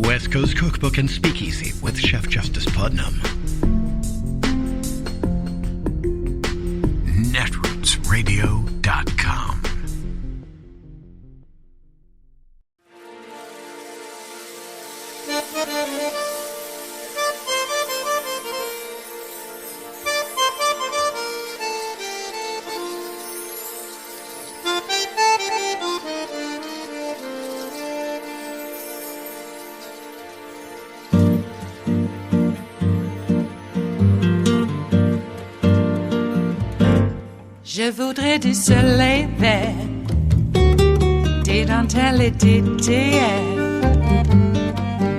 West Coast Cookbook and Speakeasy with Chef Justice Putnam. Netrootsradio.com. Je voudrais du soleil vert, des dentelles et des théières,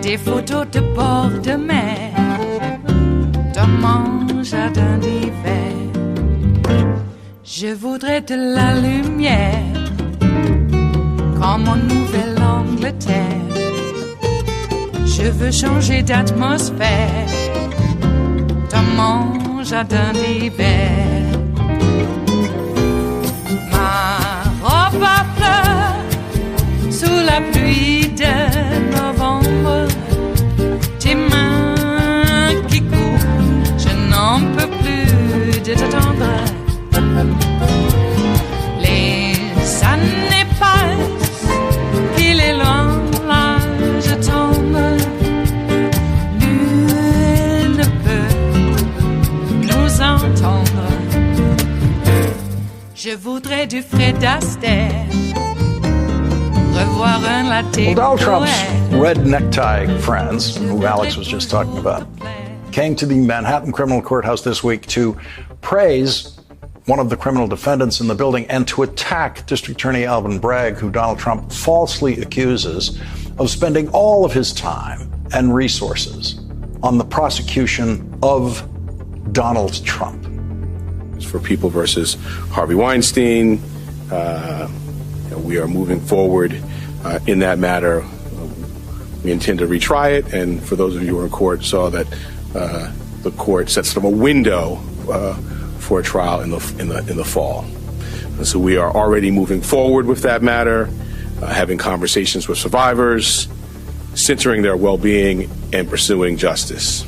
des photos de bord de mer, dans mon jardin d'hiver. Je voudrais de la lumière, comme en Nouvelle-Angleterre. Je veux changer d'atmosphère, dans mon jardin d'hiver. À fleurs sous la pluie de novembre, tes mains qui courent, je n'en peux plus de t'attendre. Les années passent, il est loin, là je tombe. Nul ne peut nous entendre. Je voudrais du Fred Astaire, revoir un latte. Well, Donald Trump's red necktie friends, who Alex was just talking about, came to the Manhattan Criminal Courthouse this week to praise one of the criminal defendants in the building and to attack District Attorney Alvin Bragg, who Donald Trump falsely accuses of spending all of his time and resources on the prosecution of Donald Trump. For People versus Harvey Weinstein. We are moving forward in that matter. We intend to retry it, and for those of you who are in court saw that the court set sort of a window for a trial in the fall. And so we are already moving forward with that matter, having conversations with survivors, centering their well-being, and pursuing justice.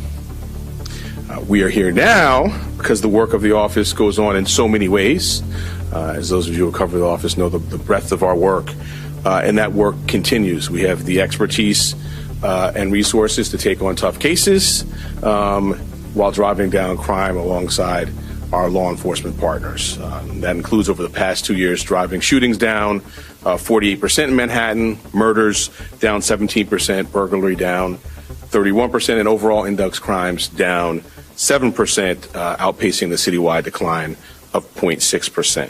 We are here now because the work of the office goes on in so many ways. As those of you who cover the office know, the breadth of our work, and that work continues. We have the expertise and resources to take on tough cases while driving down crime alongside our law enforcement partners. That includes, over the past 2 years, driving shootings down 48% in Manhattan, murders down 17%, burglary down 31%, and overall index crimes down 7%, outpacing the citywide decline of 0.6%.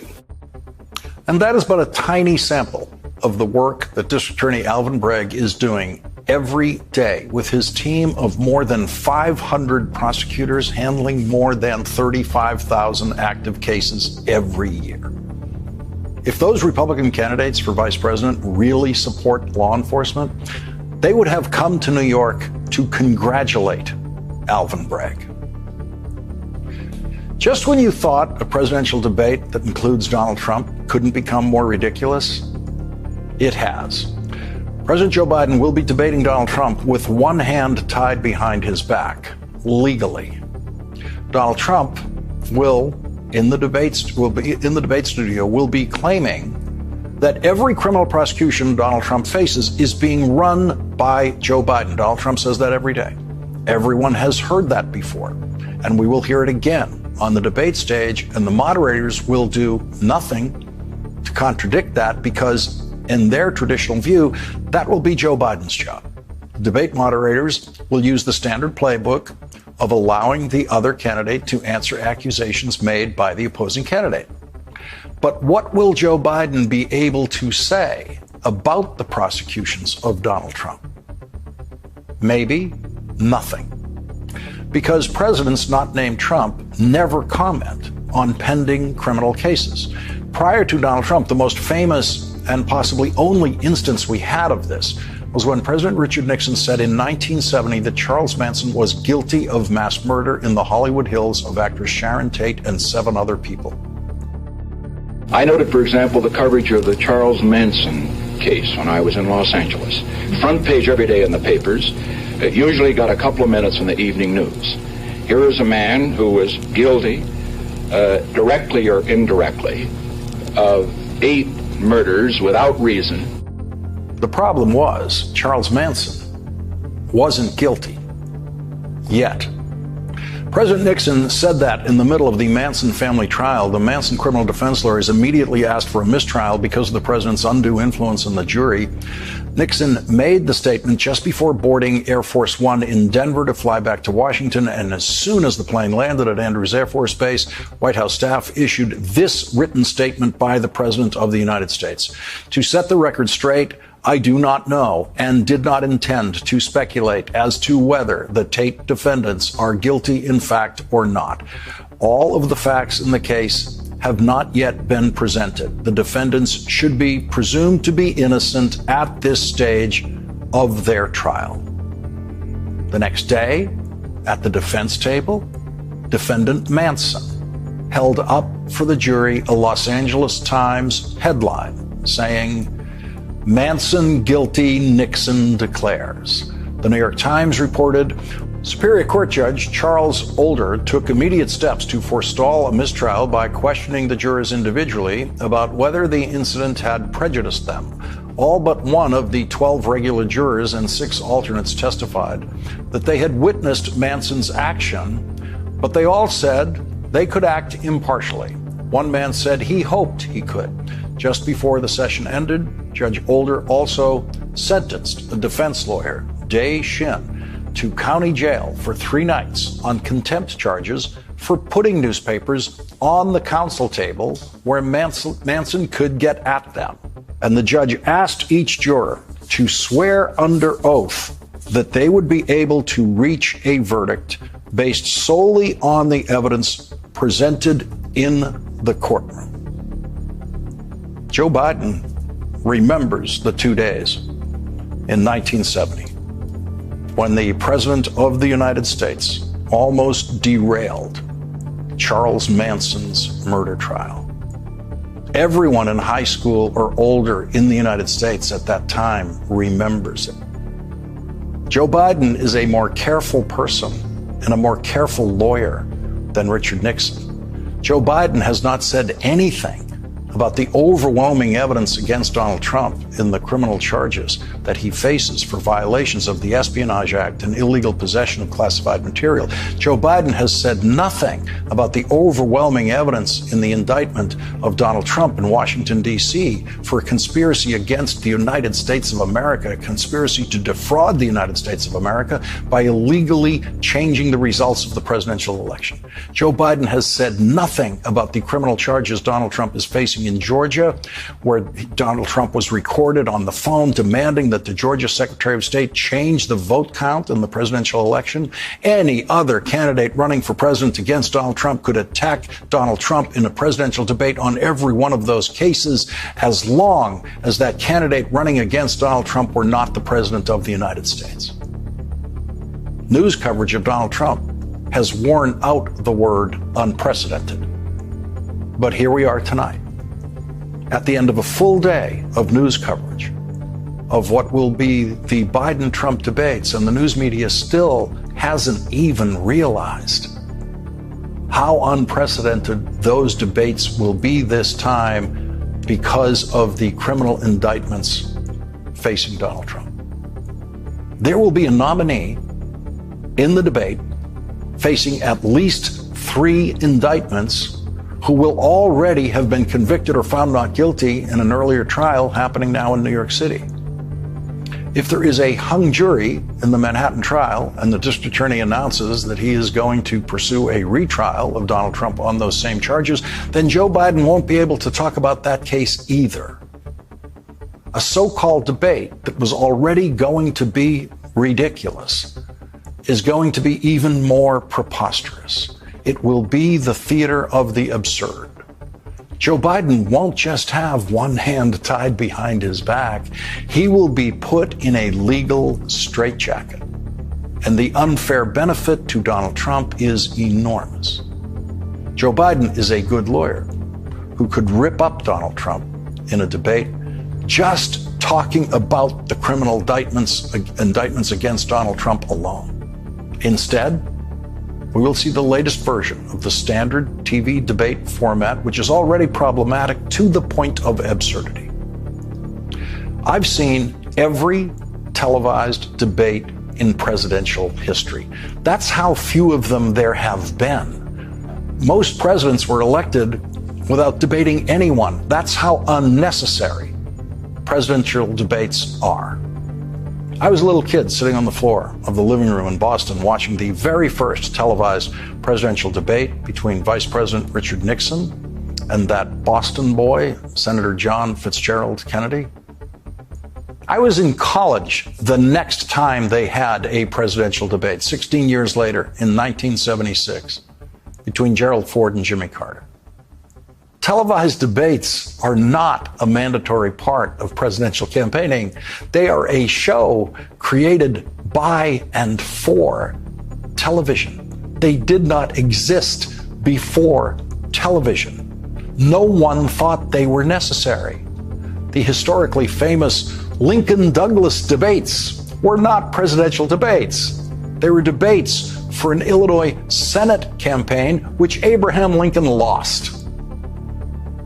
And that is but a tiny sample of the work that District Attorney Alvin Bragg is doing every day with his team of more than 500 prosecutors handling more than 35,000 active cases every year. If those Republican candidates for vice president really support law enforcement, they would have come to New York to congratulate Alvin Bragg. Just when you thought a presidential debate that includes Donald Trump couldn't become more ridiculous, it has. President Joe Biden will be debating Donald Trump with one hand tied behind his back, legally. Donald Trump will be in the debate studio will be claiming that every criminal prosecution Donald Trump faces is being run by Joe Biden. Donald Trump says that every day. Everyone has heard that before, and we will hear it again on the debate stage, and the moderators will do nothing to contradict that because, in their traditional view, that will be Joe Biden's job. Debate moderators will use the standard playbook of allowing the other candidate to answer accusations made by the opposing candidate. But what will Joe Biden be able to say about the prosecutions of Donald Trump? Maybe nothing. Because presidents not named Trump never comment on pending criminal cases. Prior to Donald Trump, the most famous and possibly only instance we had of this was when President Richard Nixon said in 1970 that Charles Manson was guilty of mass murder in the Hollywood Hills of actress Sharon Tate and 7 other people. I noted, for example, the coverage of the Charles Manson case when I was in Los Angeles. Front page every day in the papers. It usually got a couple of minutes in the evening news. Here is a man who was guilty, directly or indirectly, of 8 murders without reason. The problem was Charles Manson wasn't guilty yet. President Nixon said that in the middle of the Manson family trial. The Manson criminal defense lawyers immediately asked for a mistrial because of the president's undue influence on the jury. Nixon made the statement just before boarding Air Force One in Denver to fly back to Washington, and as soon as the plane landed at Andrews Air Force Base, White House staff issued this written statement by the President of the United States. To set the record straight, I do not know and did not intend to speculate as to whether the Tate defendants are guilty in fact or not. All of the facts in the case have not yet been presented. The defendants should be presumed to be innocent at this stage of their trial. The next day, at the defense table, defendant Manson held up for the jury a Los Angeles Times headline saying, "Manson guilty, Nixon declares." The New York Times reported, Superior Court Judge Charles Older took immediate steps to forestall a mistrial by questioning the jurors individually about whether the incident had prejudiced them. All but one of the 12 regular jurors and 6 alternates testified that they had witnessed Manson's action, but they all said they could act impartially. One man said he hoped he could. Just before the session ended, Judge Older also sentenced a defense lawyer, Day Shin, to county jail for 3 nights on contempt charges for putting newspapers on the counsel table where Manson could get at them. And the judge asked each juror to swear under oath that they would be able to reach a verdict based solely on the evidence presented in the courtroom. Joe Biden remembers the 2 days in 1970 when the President of the United States almost derailed Charles Manson's murder trial. Everyone in high school or older in the United States at that time remembers it. Joe Biden is a more careful person and a more careful lawyer than Richard Nixon. Joe Biden has not said anything about the overwhelming evidence against Donald Trump in the criminal charges that he faces for violations of the Espionage Act and illegal possession of classified material. Joe Biden has said nothing about the overwhelming evidence in the indictment of Donald Trump in Washington, D.C. for a conspiracy against the United States of America, a conspiracy to defraud the United States of America by illegally changing the results of the presidential election. Joe Biden has said nothing about the criminal charges Donald Trump is facing in Georgia, where Donald Trump was recorded on the phone demanding that the Georgia Secretary of State change the vote count in the presidential election. Any other candidate running for president against Donald Trump could attack Donald Trump in a presidential debate on every one of those cases, as long as that candidate running against Donald Trump were not the president of the United States. News coverage of Donald Trump has worn out the word unprecedented. But here we are tonight, at the end of a full day of news coverage of what will be the Biden-Trump debates, and the news media still hasn't even realized how unprecedented those debates will be this time because of the criminal indictments facing Donald Trump. There will be a nominee in the debate facing at least 3 indictments who will already have been convicted or found not guilty in an earlier trial happening now in New York City. If there is a hung jury in the Manhattan trial and the district attorney announces that he is going to pursue a retrial of Donald Trump on those same charges, then Joe Biden won't be able to talk about that case either. A so-called debate that was already going to be ridiculous is going to be even more preposterous. It will be the theater of the absurd. Joe Biden won't just have one hand tied behind his back. He will be put in a legal straitjacket. And the unfair benefit to Donald Trump is enormous. Joe Biden is a good lawyer who could rip up Donald Trump in a debate just talking about the criminal indictments against Donald Trump alone. Instead, we will see the latest version of the standard TV debate format, which is already problematic to the point of absurdity. I've seen every televised debate in presidential history. That's how few of them there have been. Most presidents were elected without debating anyone. That's how unnecessary presidential debates are. I was a little kid sitting on the floor of the living room in Boston watching the very first televised presidential debate between Vice President Richard Nixon and that Boston boy, Senator John Fitzgerald Kennedy. I was in college the next time they had a presidential debate, 16 years later, in 1976, between Gerald Ford and Jimmy Carter. Televised debates are not a mandatory part of presidential campaigning. They are a show created by and for television. They did not exist before television. No one thought they were necessary. The historically famous Lincoln-Douglas debates were not presidential debates. They were debates for an Illinois Senate campaign, which Abraham Lincoln lost.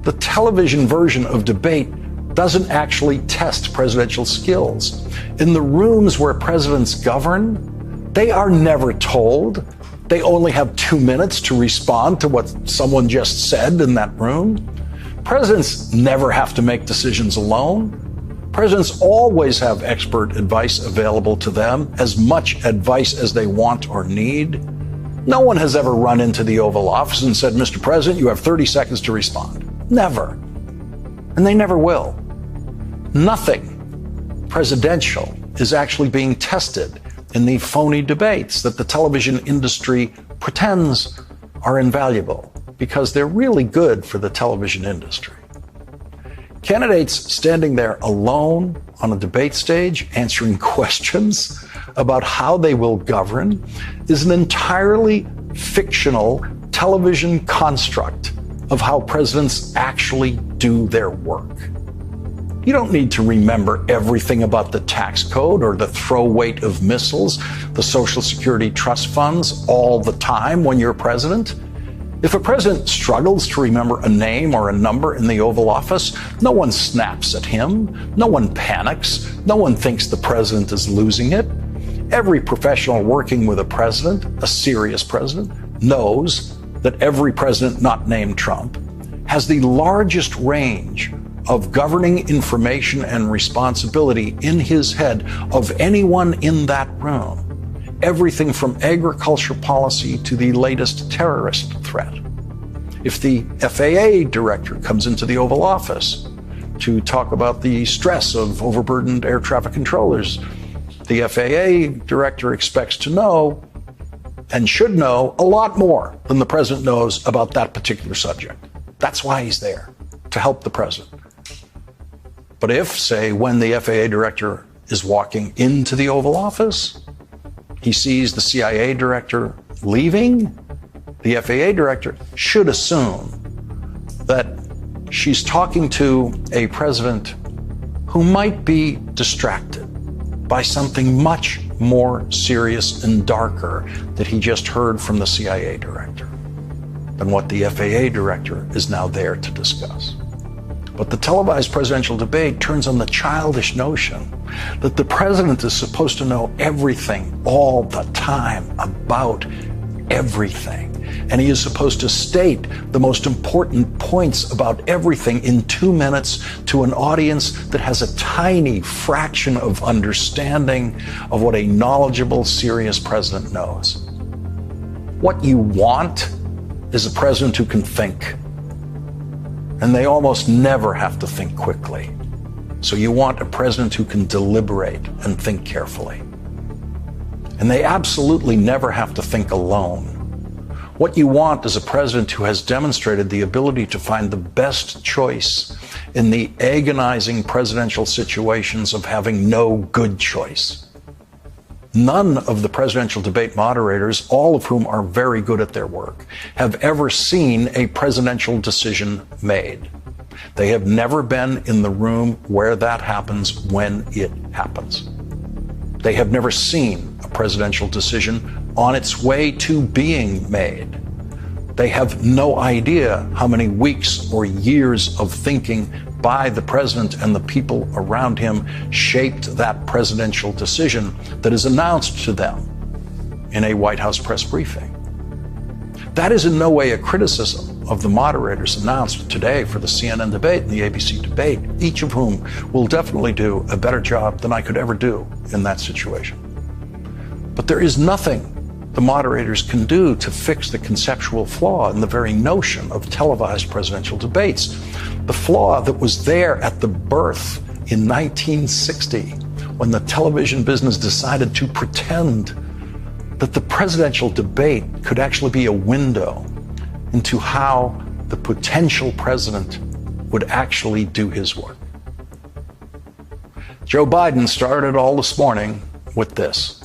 The television version of debate doesn't actually test presidential skills. In the rooms where presidents govern, they are never told. They only have 2 minutes to respond to what someone just said in that room. Presidents never have to make decisions alone. Presidents always have expert advice available to them, as much advice as they want or need. No one has ever run into the Oval Office and said, "Mr. President, you have 30 seconds to respond." Never. And they never will. Nothing presidential is actually being tested in the phony debates that the television industry pretends are invaluable because they're really good for the television industry. Candidates standing there alone on a debate stage answering questions about how they will govern is an entirely fictional television construct of how presidents actually do their work. You don't need to remember everything about the tax code or the throw weight of missiles, the Social Security trust funds all the time when you're president. If a president struggles to remember a name or a number in the Oval Office, no one snaps at him, no one panics, no one thinks the president is losing it. Every professional working with a president, a serious president, knows that every president not named Trump has the largest range of governing information and responsibility in his head of anyone in that room. Everything from agriculture policy to the latest terrorist threat. If the FAA director comes into the Oval Office to talk about the stress of overburdened air traffic controllers, the FAA director expects to know and should know a lot more than the president knows about that particular subject. That's why he's there, to help the president. But if, say, when the FAA director is walking into the Oval Office, he sees the CIA director leaving, the FAA director should assume that she's talking to a president who might be distracted by something much more serious and darker that he just heard from the CIA director than what the FAA director is now there to discuss. But the televised presidential debate turns on the childish notion that the president is supposed to know everything all the time about everything. And he is supposed to state the most important points about everything in 2 minutes to an audience that has a tiny fraction of understanding of what a knowledgeable, serious president knows. What you want is a president who can think. And they almost never have to think quickly. So you want a president who can deliberate and think carefully. And they absolutely never have to think alone. What you want is a president who has demonstrated the ability to find the best choice in the agonizing presidential situations of having no good choice. None of the presidential debate moderators, all of whom are very good at their work, have ever seen a presidential decision made. They have never been in the room where that happens when it happens. They have never seen a presidential decision on its way to being made. They have no idea how many weeks or years of thinking by the president and the people around him shaped that presidential decision that is announced to them in a White House press briefing. That is in no way a criticism of the moderators announced today for the CNN debate and the ABC debate, each of whom will definitely do a better job than I could ever do in that situation. But there is nothing the moderators can do to fix the conceptual flaw in the very notion of televised presidential debates. The flaw that was there at the birth in 1960, when the television business decided to pretend that the presidential debate could actually be a window into how the potential president would actually do his work. Joe Biden started all this morning with this.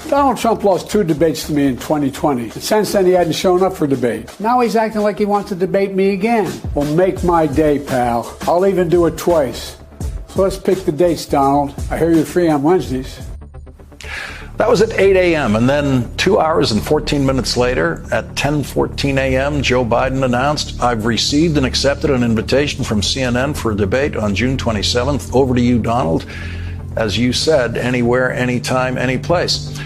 Donald Trump lost 2 debates to me in 2020. And since then, he hadn't shown up for debate. Now he's acting like he wants to debate me again. Well, make my day, pal. I'll even do it twice. So let's pick the dates, Donald. I hear you're free on Wednesdays. That was at 8 a.m. And then 2 hours and 14 minutes later, at 10:14 a.m., Joe Biden announced, "I've received and accepted an invitation from CNN for a debate on June 27th. Over to you, Donald. As you said, anywhere, anytime, any place."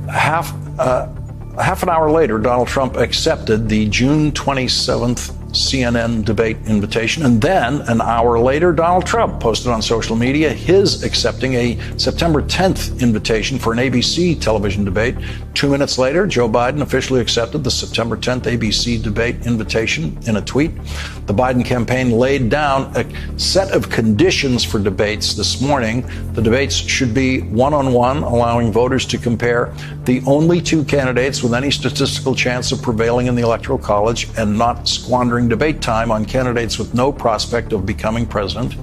Half an hour later, Donald Trump accepted the June 27th CNN debate invitation. And then an hour later, Donald Trump posted on social media his accepting a September 10th invitation for an ABC television debate. 2 minutes later, Joe Biden officially accepted the September 10th ABC debate invitation in a tweet. The Biden campaign laid down a set of conditions for debates this morning. The debates should be one-on-one, allowing voters to compare the only 2 candidates with any statistical chance of prevailing in the Electoral College and not squandering debate time on candidates with no prospect of becoming president.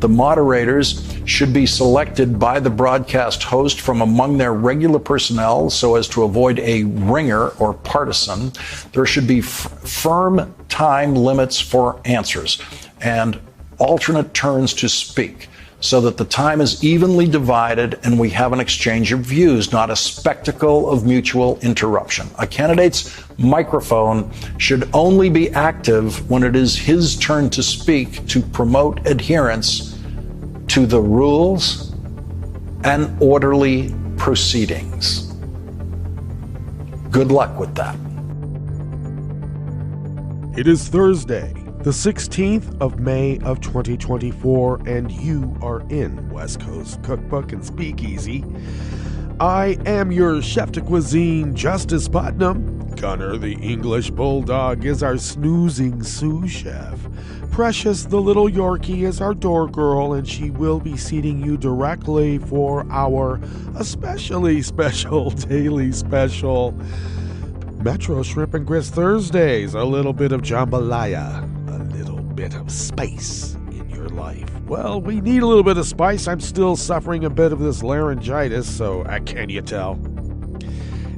The moderators should be selected by the broadcast host from among their regular personnel so as to avoid a ringer or partisan. There should be firm time limits for answers and alternate turns to speak, so that the time is evenly divided and we have an exchange of views, not a spectacle of mutual interruption. A candidate's microphone should only be active when it is his turn to speak to promote adherence to the rules and orderly proceedings. Good luck with that. It is Thursday, the 16th of May of 2024, and you are in West Coast Cookbook and Speakeasy. I am your chef de cuisine, Justice Putnam. Gunner, the English bulldog, is our snoozing sous chef. Precious, the little Yorkie, is our door girl, and she will be seating you directly for our especially special daily special Metro Shrimp and Grits Thursdays. A little bit of jambalaya, a little bit of spice in your life. Well, we need a little bit of spice. I'm still suffering a bit of this laryngitis, so can you tell?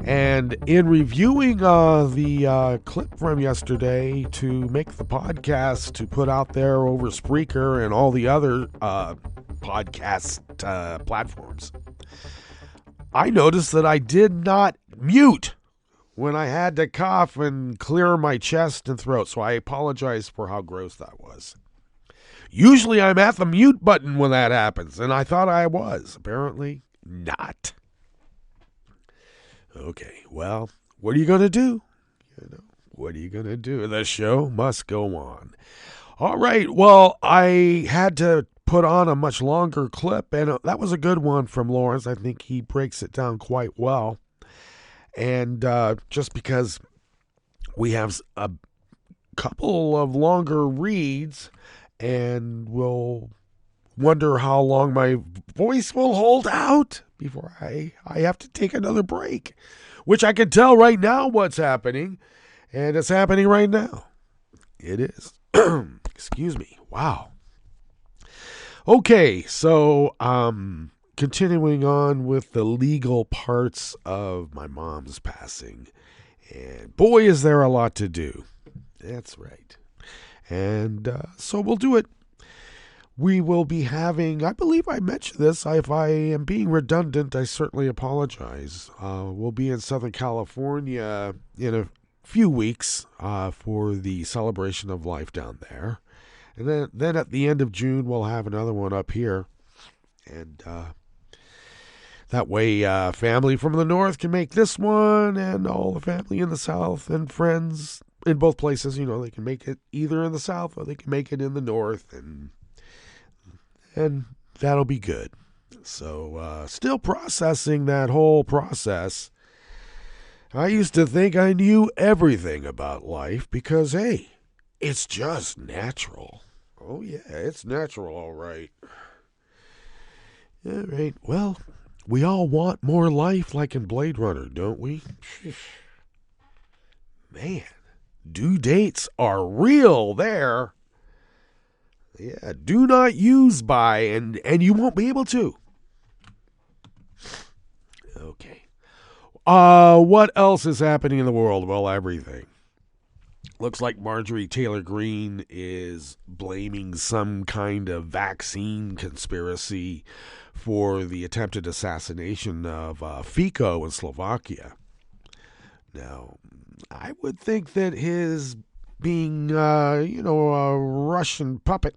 And in reviewing the clip from yesterday to make the podcast to put out there over Spreaker and all the other podcast platforms, I noticed that I did not mute when I had to cough and clear my chest and throat, so I apologize for how gross that was. Usually I'm at the mute button when that happens, and I thought I was. Apparently not. Okay, well, what are you going to do? What are you going to do? The show must go on. All right, well, I had to put on a much longer clip, and that was a good one from Lawrence. I think he breaks it down quite well. And just because we have a couple of longer reads, and we'll wonder how long my voice will hold out before I have to take another break, which I can tell right now what's happening, and it's happening right now. It is. Excuse me. Wow. Okay, so continuing on with the legal parts of my mom's passing, and boy, is there a lot to do. That's right. And so we'll do it. We will be having, I believe I mentioned this. If I am being redundant, I certainly apologize. We'll be in Southern California in a few weeks for the celebration of life down there. And then at the end of June, we'll have another one up here. And that way, family from the north can make this one, and all the family in the south and friends in both places, they can make it either in the south or they can make it in the north, and that'll be good. So, still processing that whole process. I used to think I knew everything about life because, hey, it's just natural. Oh, yeah, it's natural, all right. All right, well, we all want more life like in Blade Runner, don't we? Man, due dates are real there. Yeah, do not use by, and you won't be able to. Okay. What else is happening in the world? Well, everything. Looks like Marjorie Taylor Greene is blaming some kind of vaccine conspiracy for the attempted assassination of Fico in Slovakia. Now, I would think that his being, a Russian puppet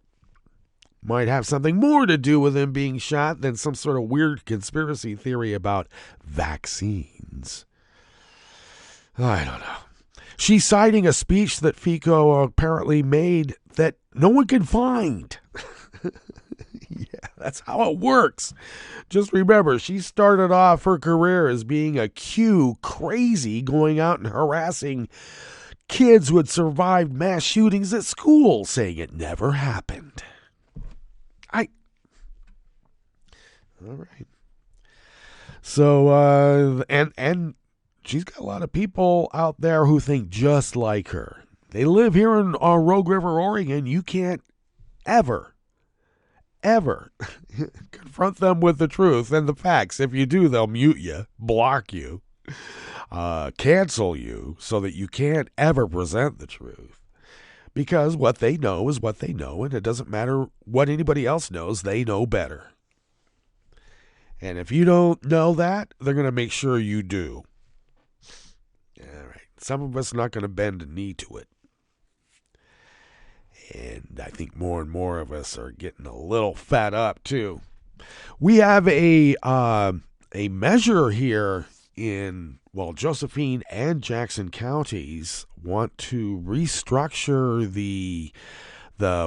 might have something more to do with him being shot than some sort of weird conspiracy theory about vaccines. I don't know. She's citing a speech that Fico apparently made that no one can find. Yeah, that's how it works. Just remember, she started off her career as being a Q crazy, going out and harassing kids who had survived mass shootings at school, saying it never happened. All right. So, and she's got a lot of people out there who think just like her. They live here in Rogue River, Oregon. You can't ever confront them with the truth and the facts. If you do, they'll mute you, block you, cancel you so that you can't ever present the truth. Because what they know is what they know, and it doesn't matter what anybody else knows, they know better. And if you don't know that, they're going to make sure you do. All right. Some of us are not going to bend a knee to it. And I think more and more of us are getting a little fed up, too. We have a measure here in, Josephine and Jackson counties want to restructure the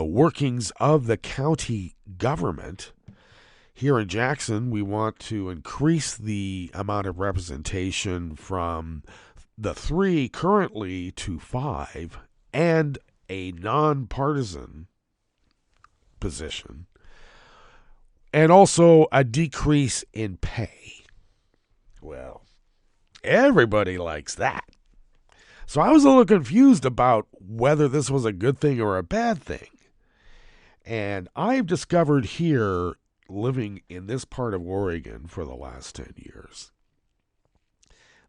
workings of the county government. Here in Jackson, we want to increase the amount of representation from the 3 currently to 5 and a nonpartisan position, and also a decrease in pay. Well, everybody likes that. So I was a little confused about whether this was a good thing or a bad thing. And I've discovered here, living in this part of Oregon for the last 10 years,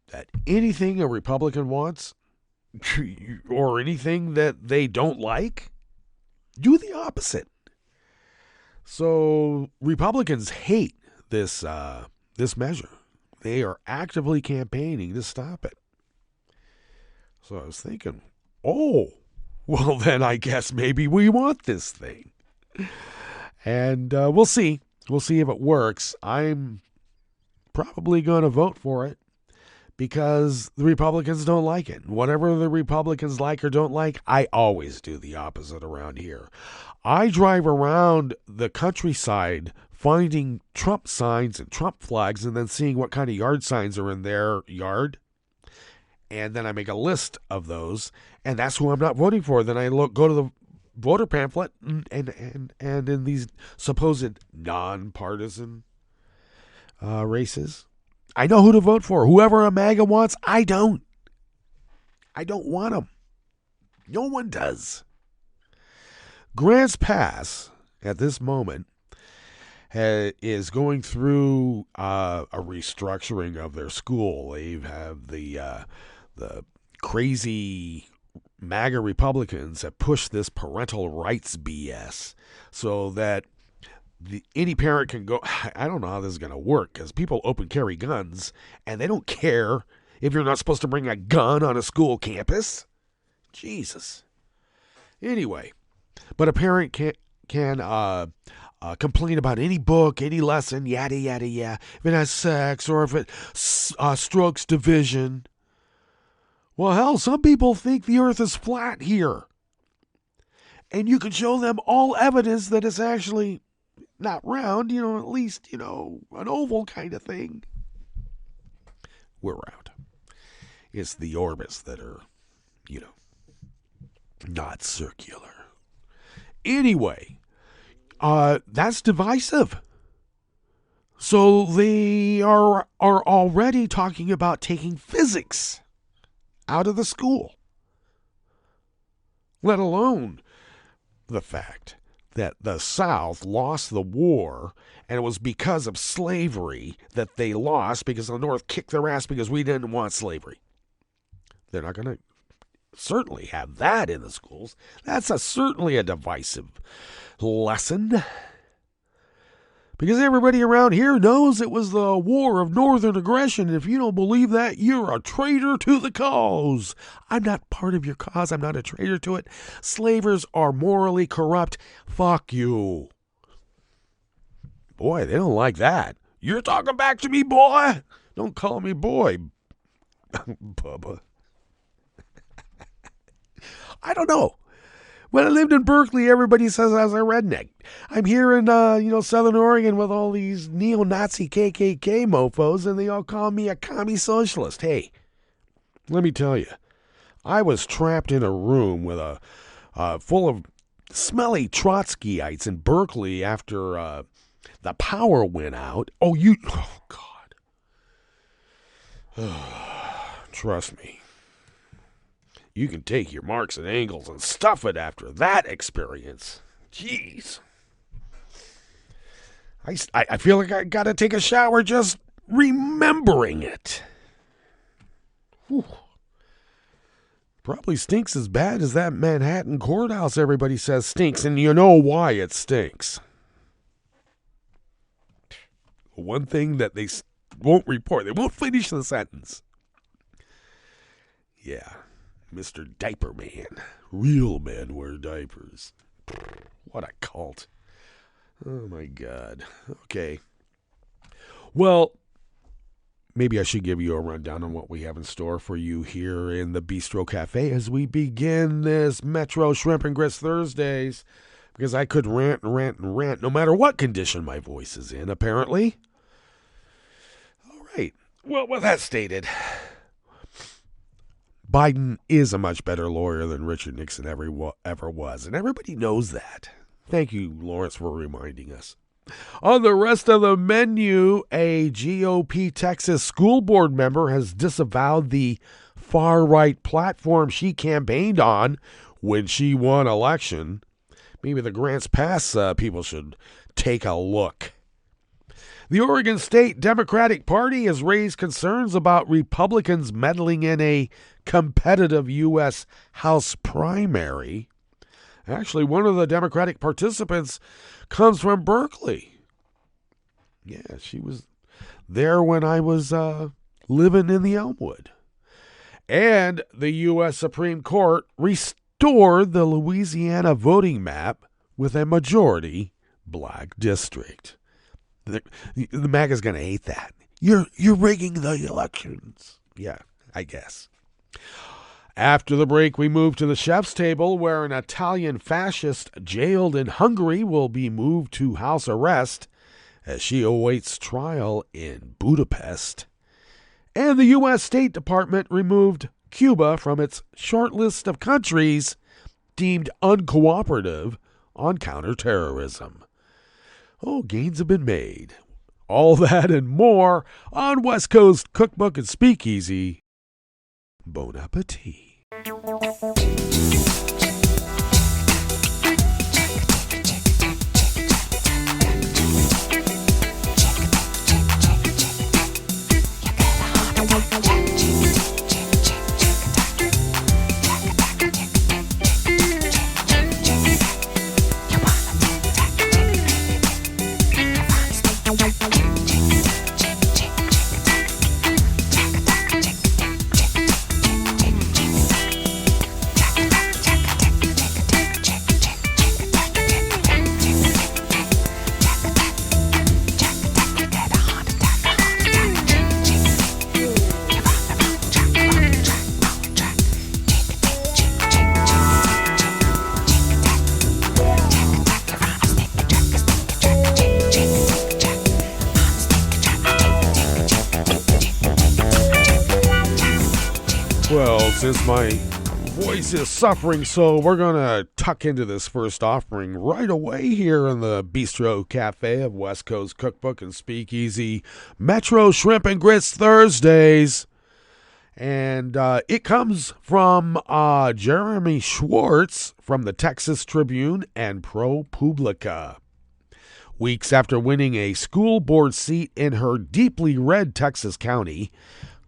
that anything a Republican wants or anything that they don't like, do the opposite. So Republicans hate this measure. They are actively campaigning to stop it. So I was thinking, well then I guess maybe we want this thing. And we'll see. We'll see if it works. I'm probably going to vote for it because the Republicans don't like it. Whatever the Republicans like or don't like, I always do the opposite around here. I drive around the countryside finding Trump signs and Trump flags and then seeing what kind of yard signs are in their yard. And then I make a list of those, and that's who I'm not voting for. Then I go to the voter pamphlet and in these supposed nonpartisan races, I know who to vote for. Whoever a MAGA wants, I don't want them. No one does. Grants Pass at this moment is going through a restructuring of their school. They have the crazy MAGA Republicans have pushed this parental rights BS so that any parent can go, I don't know how this is going to work, because people open carry guns and they don't care if you're not supposed to bring a gun on a school campus. Jesus. Anyway, but a parent can complain about any book, any lesson, yada, yada, yada, if it has sex or if it strokes division. Well, hell, some people think the earth is flat here. And you can show them all evidence that it's actually not round, at least, an oval kind of thing. We're round. It's the orbits that are, not circular. Anyway, that's divisive. So they are already talking about taking physics out of the school. Let alone the fact that the South lost the war, and it was because of slavery that they lost, because the North kicked their ass because we didn't want slavery. They're not going to certainly have that in the schools. That's certainly a divisive lesson. Because everybody around here knows it was the war of northern aggression. And if you don't believe that, you're a traitor to the cause. I'm not part of your cause. I'm not a traitor to it. Slavers are morally corrupt. Fuck you. Boy, they don't like that. You're talking back to me, boy. Don't call me boy, Bubba. I don't know. When I lived in Berkeley, everybody says I was a redneck. I'm here in, Southern Oregon with all these neo-Nazi KKK mofos, and they all call me a commie socialist. Hey, let me tell you, I was trapped in a room with full of smelly Trotskyites in Berkeley after the power went out. Oh, God. Trust me. You can take your Marx and Engels and stuff it after that experience. Jeez. I feel like I got to take a shower just remembering it. Whew. Probably stinks as bad as that Manhattan courthouse everybody says stinks, and you know why it stinks. One thing that they won't report, they won't finish the sentence. Yeah. Mr. Diaper Man. Real men wear diapers. What a cult. Oh, my God. Okay. Well, maybe I should give you a rundown on what we have in store for you here in the Bistro Cafe as we begin this Metro Shrimp and Grits Thursdays, because I could rant and rant and rant no matter what condition my voice is in, apparently. All right. Well, with that stated, Biden is a much better lawyer than Richard Nixon ever was, and everybody knows that. Thank you, Lawrence, for reminding us. On the rest of the menu, a GOP Texas school board member has disavowed the far-right platform she campaigned on when she won election. Maybe the Grants Pass people should take a look. The Oregon State Democratic Party has raised concerns about Republicans meddling in a competitive U.S. House primary. Actually, one of the Democratic participants comes from Berkeley. Yeah, she was there when I was living in the Elmwood. And the U.S. Supreme Court restored the Louisiana voting map with a majority black district. The MAGA's going to hate that. You're rigging the elections. Yeah, I guess. After the break, we move to the chef's table, where an Italian fascist jailed in Hungary will be moved to house arrest as she awaits trial in Budapest. And the U.S. State Department removed Cuba from its short list of countries deemed uncooperative on counterterrorism. Oh, gains have been made. All that and more on West Coast Cookbook and Speakeasy. Bon appetit. Well, since my voice is suffering, so we're going to tuck into this first offering right away here in the Bistro Cafe of West Coast Cookbook and Speakeasy Metro Shrimp and Grits Thursdays. And it comes from Jeremy Schwartz from the Texas Tribune and ProPublica. Weeks after winning a school board seat in her deeply red Texas county,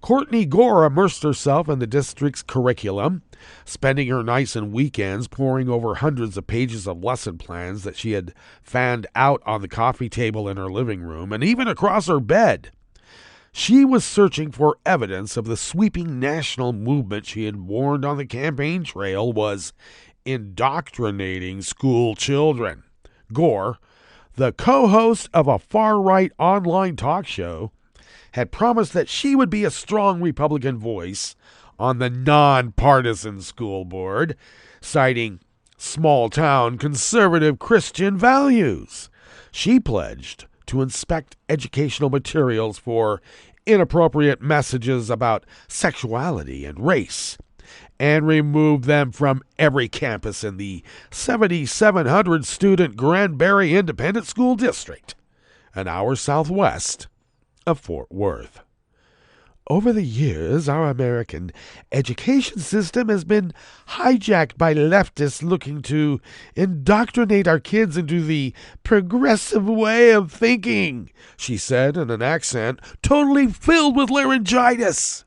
Courtney Gore immersed herself in the district's curriculum, spending her nights and weekends poring over hundreds of pages of lesson plans that she had fanned out on the coffee table in her living room and even across her bed. She was searching for evidence of the sweeping national movement she had warned on the campaign trail was indoctrinating school children. Gore, the co-host of a far-right online talk show, had promised that she would be a strong Republican voice on the nonpartisan school board, citing small-town conservative Christian values. She pledged to inspect educational materials for inappropriate messages about sexuality and race and remove them from every campus in the 7,700-student Granbury Independent School District, an hour southwest of Fort Worth. Over the years, our American education system has been hijacked by leftists looking to indoctrinate our kids into the progressive way of thinking, she said in an accent totally filled with laryngitis.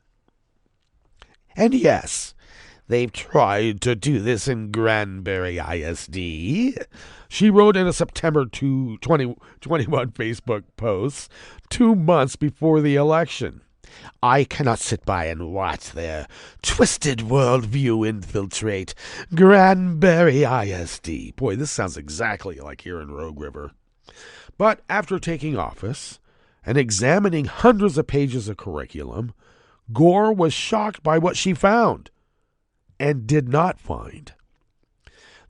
And yes, they've tried to do this in Granbury ISD, she wrote in a September 2021 Facebook post 2 months before the election. I cannot sit by and watch their twisted worldview infiltrate Granbury ISD. Boy, this sounds exactly like here in Rogue River. But after taking office and examining hundreds of pages of curriculum, Gore was shocked by what she found and did not find.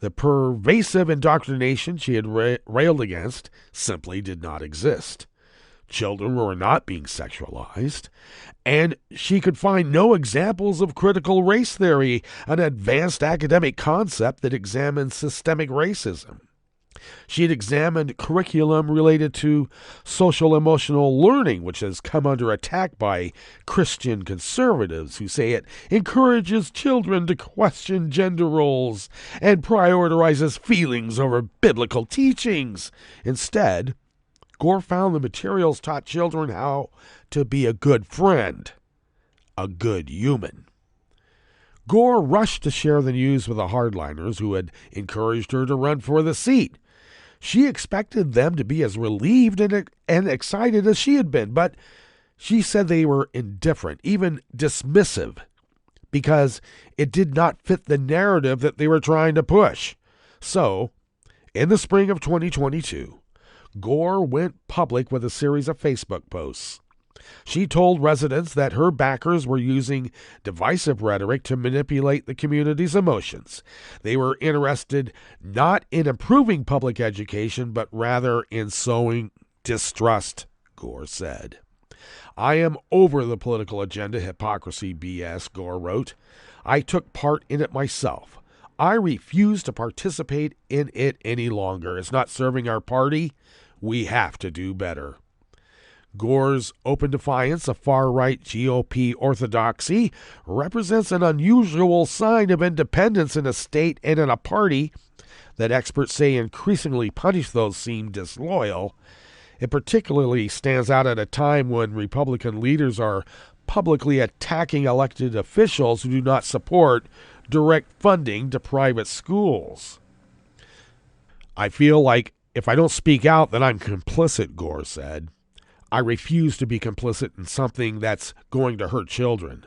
The pervasive indoctrination she had railed against simply did not exist. Children were not being sexualized, and she could find no examples of critical race theory, an advanced academic concept that examines systemic racism. She had examined curriculum related to social-emotional learning, which has come under attack by Christian conservatives who say it encourages children to question gender roles and prioritizes feelings over biblical teachings. Instead, Gore found the materials taught children how to be a good friend, a good human. Gore rushed to share the news with the hardliners who had encouraged her to run for the seat. She expected them to be as relieved and excited as she had been, but she said they were indifferent, even dismissive, because it did not fit the narrative that they were trying to push. So, in the spring of 2022, Gore went public with a series of Facebook posts. She told residents that her backers were using divisive rhetoric to manipulate the community's emotions. They were interested not in improving public education, but rather in sowing distrust, Gore said. I am over the political agenda hypocrisy BS, Gore wrote. I took part in it myself. I refuse to participate in it any longer. It's not serving our party. We have to do better. Gore's open defiance of far-right GOP orthodoxy represents an unusual sign of independence in a state and in a party that experts say increasingly punish those seen disloyal. It particularly stands out at a time when Republican leaders are publicly attacking elected officials who do not support direct funding to private schools. I feel like If I don't speak out, then I'm complicit, Gore said. I refuse to be complicit in something that's going to hurt children.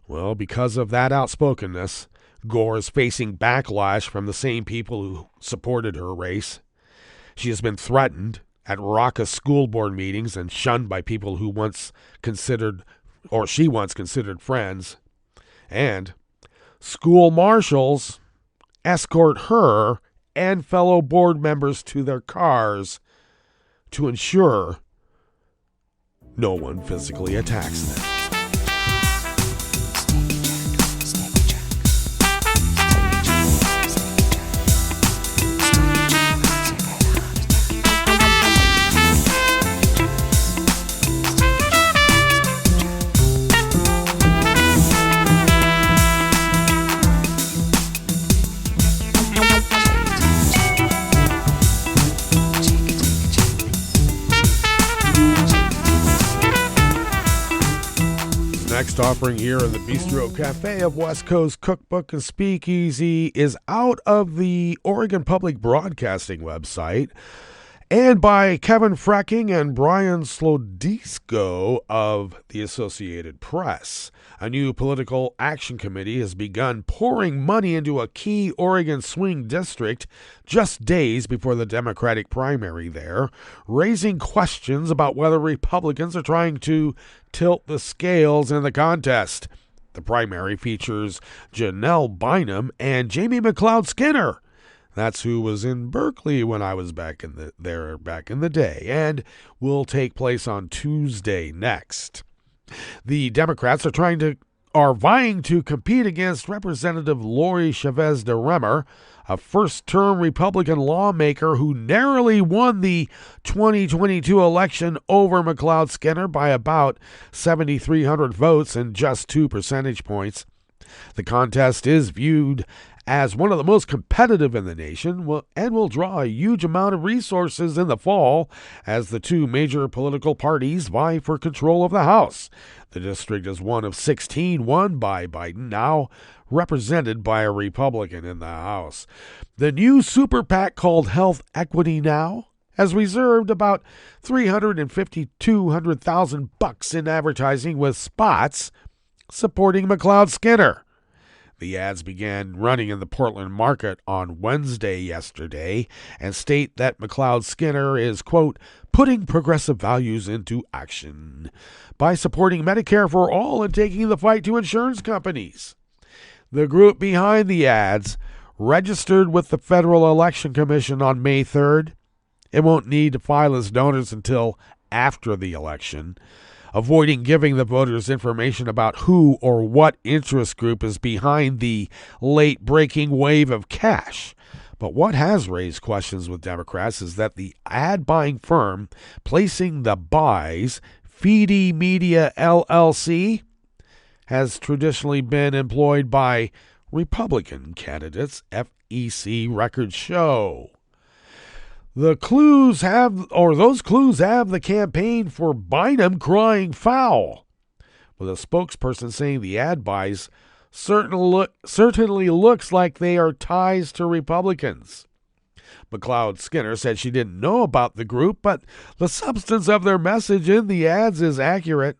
Well, because of that outspokenness, Gore is facing backlash from the same people who supported her race. She has been threatened at raucous school board meetings and shunned by people who she once considered friends. And school marshals escort her and fellow board members to their cars to ensure no one physically attacks them. Next offering here in the Bistro Cafe of West Coast Cookbook and Speakeasy is out of the Oregon Public Broadcasting website and by Kevin Frecking and Brian Slodisco of the Associated Press. A new political action committee has begun pouring money into a key Oregon swing district just days before the Democratic primary there, raising questions about whether Republicans are trying to tilt the scales in the contest. The primary features Janelle Bynum and Jamie McLeod Skinner. That's who was in Berkeley when I was back in the day, and will take place on Tuesday next. The Democrats are vying to compete against Representative Lori Chavez de Remer, a first-term Republican lawmaker who narrowly won the 2022 election over McLeod Skinner by about 7,300 votes and just 2 percentage points. The contest is viewed as one of the most competitive in the nation and will draw a huge amount of resources in the fall as the two major political parties vie for control of the House. The district is one of 16 won by Biden, now represented by a Republican in the House. The new super PAC called Health Equity Now has reserved about $350,000-$200,000 in advertising with spots supporting McLeod Skinner. The ads began running in the Portland market on Wednesday yesterday and state that McLeod Skinner is, quote, putting progressive values into action by supporting Medicare for all and taking the fight to insurance companies. The group behind the ads registered with the Federal Election Commission on May 3rd. It won't need to file as donors until after the election, avoiding giving the voters information about who or what interest group is behind the late-breaking wave of cash. But what has raised questions with Democrats is that the ad-buying firm placing the buys, Feedy Media LLC, has traditionally been employed by Republican candidates, FEC records show. Those clues have the campaign for Bynum crying foul, with a spokesperson saying the ad buys certainly looks like they are ties to Republicans. McLeod Skinner said she didn't know about the group, but the substance of their message in the ads is accurate.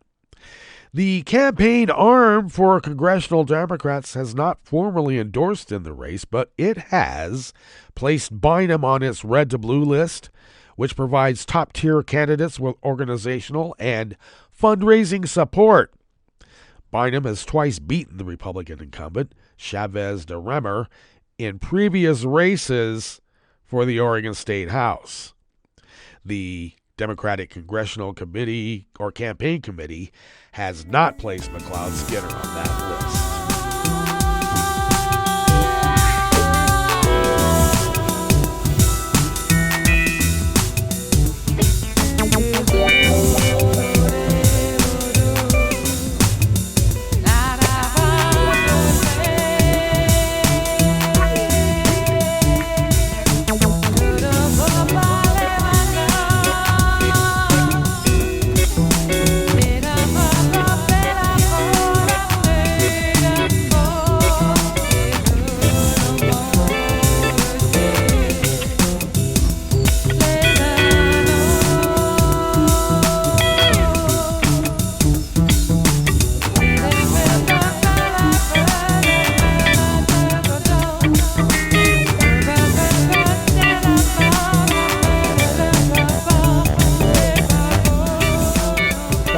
The campaign arm for congressional Democrats has not formally endorsed in the race, but it has placed Bynum on its red to blue list, which provides top-tier candidates with organizational and fundraising support. Bynum has twice beaten the Republican incumbent, Chavez de Remer, in previous races for the Oregon State House. The Democratic Congressional Committee or Campaign Committee has not placed McLeod Skinner on that list.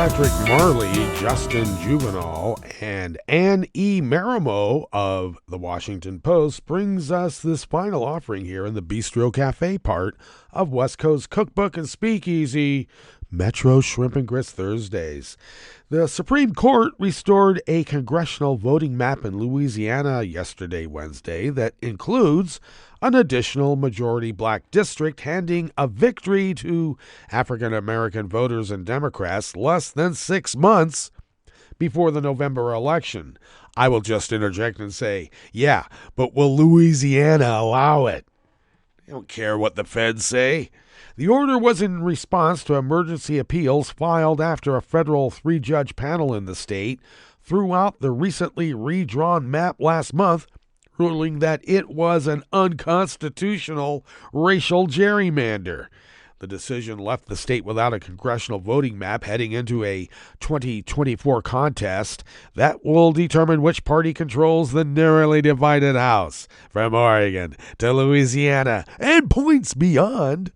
Patrick Marley, Justin Juvenal, and Anne E. Marimo of the Washington Post brings us this final offering here in the Bistro Cafe part of West Coast Cookbook and Speakeasy, Metro Shrimp and Grits Thursdays. The Supreme Court restored a congressional voting map in Louisiana yesterday, Wednesday, that includes an additional majority black district, handing a victory to African-American voters and Democrats less than 6 months before the November election. I will just interject and say, yeah, but will Louisiana allow it? I don't care what the feds say. The order was in response to emergency appeals filed after a federal 3-judge panel in the state threw out the recently redrawn map last month, ruling that it was an unconstitutional racial gerrymander. The decision left the state without a congressional voting map heading into a 2024 contest that will determine which party controls the narrowly divided House, from Oregon to Louisiana and points beyond.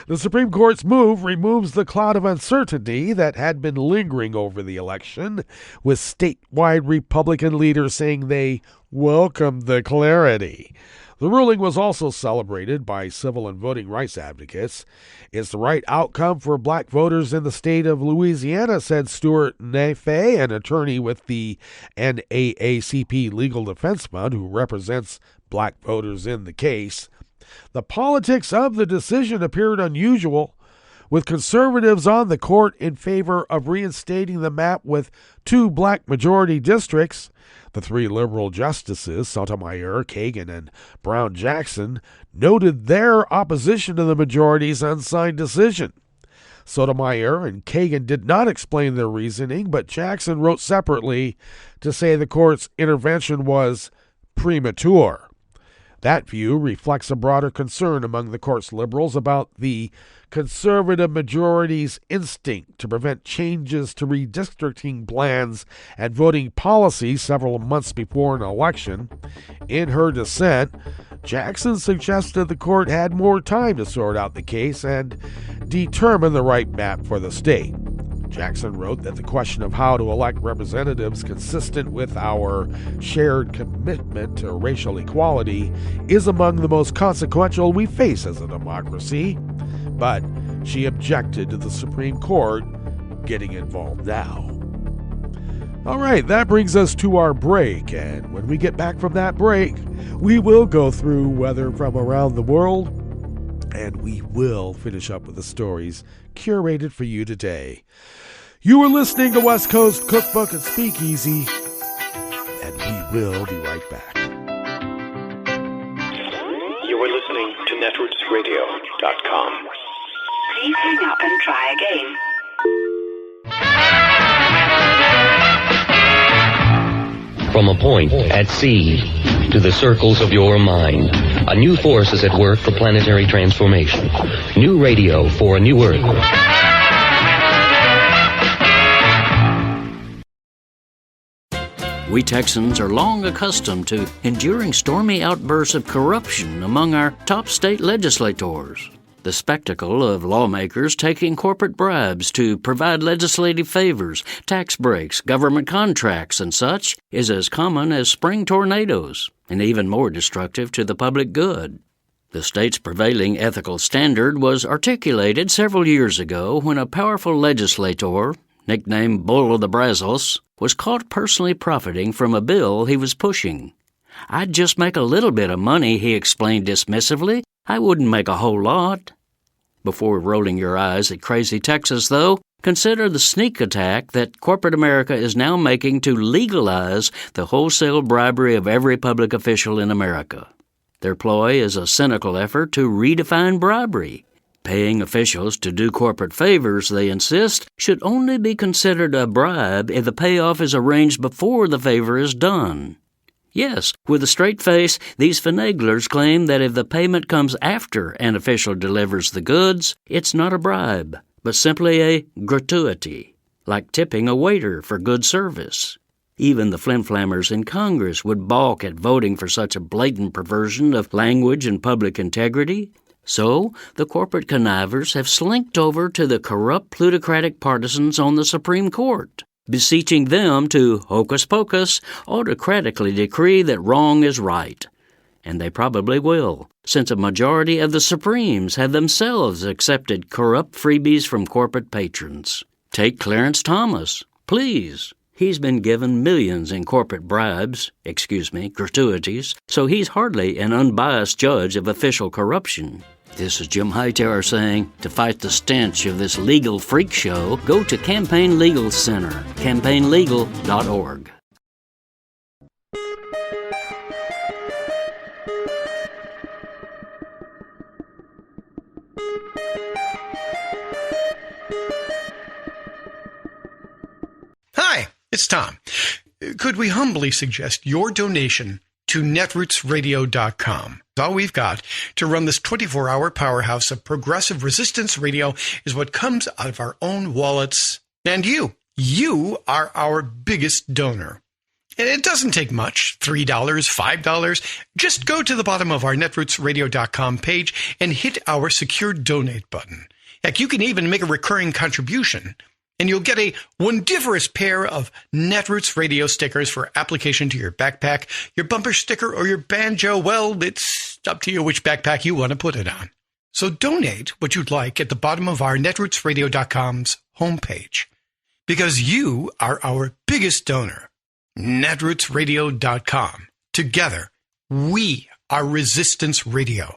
The Supreme Court's move removes the cloud of uncertainty that had been lingering over the election, with statewide Republican leaders saying they welcomed the clarity. The ruling was also celebrated by civil and voting rights advocates. It's the right outcome for black voters in the state of Louisiana, said Stuart Nefe, an attorney with the NAACP Legal Defense Fund who represents black voters in the case. The politics of the decision appeared unusual, with conservatives on the court in favor of reinstating the map with 2 black majority districts. The 3 liberal justices, Sotomayor, Kagan, and Brown-Jackson, noted their opposition to the majority's unsigned decision. Sotomayor and Kagan did not explain their reasoning, but Jackson wrote separately to say the court's intervention was premature. That view reflects a broader concern among the court's liberals about the conservative majority's instinct to prevent changes to redistricting plans and voting policy several months before an election. In her dissent, Jackson suggested the court had more time to sort out the case and determine the right map for the state. Jackson wrote that the question of how to elect representatives consistent with our shared commitment to racial equality is among the most consequential we face as a democracy, but she objected to the Supreme Court getting involved now. All right, that brings us to our break, and when we get back from that break, we will go through weather from around the world, and we will finish up with the stories curated for you today. You are listening to West Coast Cookbook and Speakeasy, and we will be right back. You are listening to netrootsradio.com. Please hang up and try again. From a point at sea to the circles of your mind, a new force is at work for planetary transformation. New radio for a new Earth. We Texans are long accustomed to enduring stormy outbursts of corruption among our top state legislators. The spectacle of lawmakers taking corporate bribes to provide legislative favors, tax breaks, government contracts, and such is as common as spring tornadoes, and even more destructive to the public good. The state's prevailing ethical standard was articulated several years ago when a powerful legislator, nicknamed Bull of the Brazos, was caught personally profiting from a bill he was pushing. "I'd just make a little bit of money," he explained dismissively. "I wouldn't make a whole lot." Before rolling your eyes at crazy Texas, though, consider the sneak attack that corporate America is now making to legalize the wholesale bribery of every public official in America. Their ploy is a cynical effort to redefine bribery. Paying officials to do corporate favors, they insist, should only be considered a bribe if the payoff is arranged before the favor is done. Yes, with a straight face, these finaglers claim that if the payment comes after an official delivers the goods, it's not a bribe, but simply a gratuity, like tipping a waiter for good service. Even the flimflammers in Congress would balk at voting for such a blatant perversion of language and public integrity. So the corporate connivers have slinked over to the corrupt plutocratic partisans on the Supreme Court, beseeching them to hocus pocus autocratically decree that wrong is right. And they probably will, since a majority of the Supremes have themselves accepted corrupt freebies from corporate patrons. Take Clarence Thomas, please. He's been given millions in corporate gratuities, so he's hardly an unbiased judge of official corruption. This is Jim Hightower saying, to fight the stench of this legal freak show, go to Campaign Legal Center, campaignlegal.org. Hi, it's Tom. Could we humbly suggest your donation to netrootsradio.com? All we've got to run this 24-hour powerhouse of progressive resistance radio is what comes out of our own wallets. And you are our biggest donor. And it doesn't take much, $3, $5. Just go to the bottom of our netrootsradio.com page and hit our secure donate button. Heck, you can even make a recurring contribution, and you'll get a wondiferous pair of Netroots radio stickers for application to your backpack, your bumper sticker, or your banjo. Well, it's up to you which backpack you want to put it on. So donate what you'd like at the bottom of our netrootsradio.com's homepage, because you are our biggest donor. netrootsradio.com. Together, we are Resistance Radio.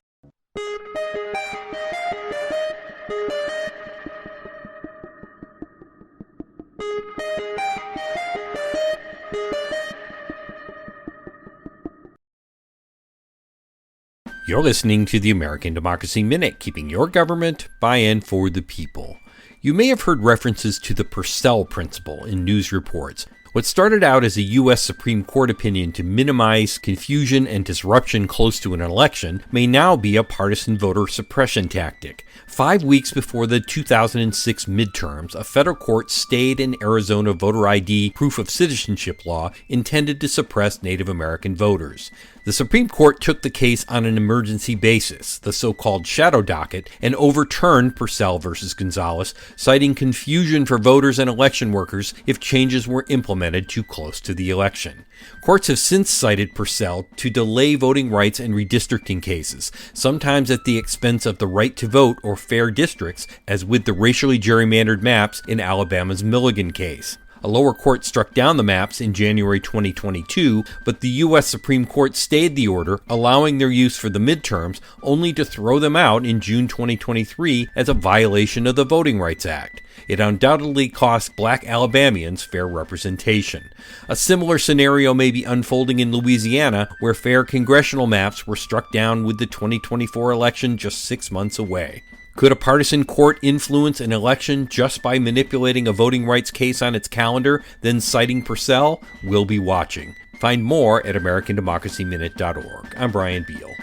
You're listening to the American Democracy Minute, keeping your government by and for the people. You may have heard references to the Purcell principle in news reports. What started out as a U.S. Supreme Court opinion to minimize confusion and disruption close to an election may now be a partisan voter suppression tactic. 5 weeks before the 2006 midterms, a federal court stayed an Arizona voter ID proof of citizenship law intended to suppress Native American voters. The Supreme Court took the case on an emergency basis, the so-called shadow docket, and overturned Purcell versus Gonzalez, citing confusion for voters and election workers if changes were implemented too close to the election. Courts have since cited Purcell to delay voting rights and redistricting cases, sometimes at the expense of the right to vote or fair districts, as with the racially gerrymandered maps in Alabama's Milligan case. A lower court struck down the maps in January 2022, but the U.S. Supreme Court stayed the order, allowing their use for the midterms, only to throw them out in June 2023 as a violation of the Voting Rights Act. It undoubtedly cost black Alabamians fair representation. A similar scenario may be unfolding in Louisiana, where fair congressional maps were struck down with the 2024 election just 6 months away. Could a partisan court influence an election just by manipulating a voting rights case on its calendar, then citing Purcell? We'll be watching. Find more at AmericanDemocracyMinute.org. I'm Brian Beal.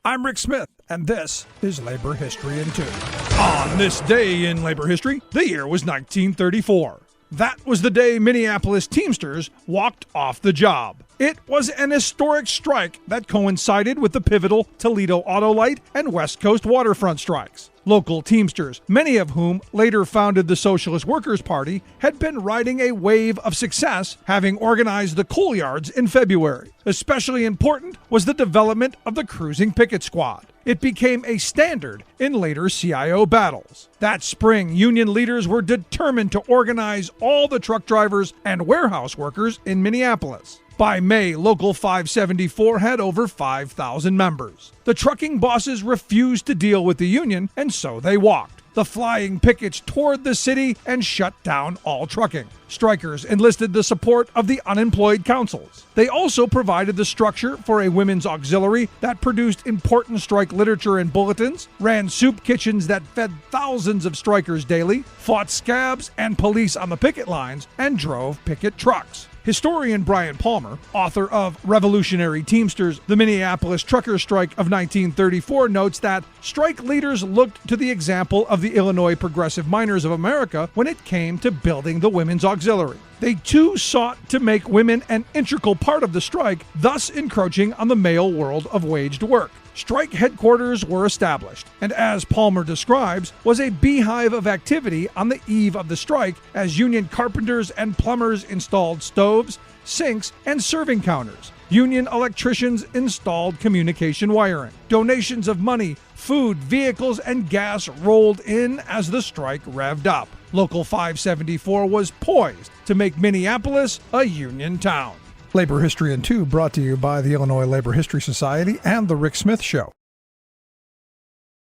I'm Rick Smith, and this is Labor History in 2. On this day in labor history, the year was 1934. That was the day Minneapolis Teamsters walked off the job. It was an historic strike that coincided with the pivotal Toledo Autolite and West Coast waterfront strikes. Local Teamsters, many of whom later founded the Socialist Workers' Party, had been riding a wave of success, having organized the coal yards in February. Especially important was the development of the cruising picket squad. It became a standard in later CIO battles. That spring, union leaders were determined to organize all the truck drivers and warehouse workers in Minneapolis. By May, Local 574 had over 5,000 members. The trucking bosses refused to deal with the union, and so they walked. The flying pickets toured the city and shut down all trucking. Strikers enlisted the support of the unemployed councils. They also provided the structure for a women's auxiliary that produced important strike literature and bulletins, ran soup kitchens that fed thousands of strikers daily, fought scabs and police on the picket lines, and drove picket trucks. Historian Brian Palmer, author of Revolutionary Teamsters, the Minneapolis Trucker Strike of 1934, notes that strike leaders looked to the example of the Illinois Progressive Miners of America when it came to building the women's auxiliary. They too sought to make women an integral part of the strike, thus encroaching on the male world of waged work. Strike headquarters were established, and as Palmer describes, was a beehive of activity on the eve of the strike as union carpenters and plumbers installed stoves, sinks, and serving counters. Union electricians installed communication wiring. Donations of money, food, vehicles, and gas rolled in as the strike revved up. Local 574 was poised to make Minneapolis a union town. Labor History in 2 brought to you by the Illinois Labor History Society and The Rick Smith Show.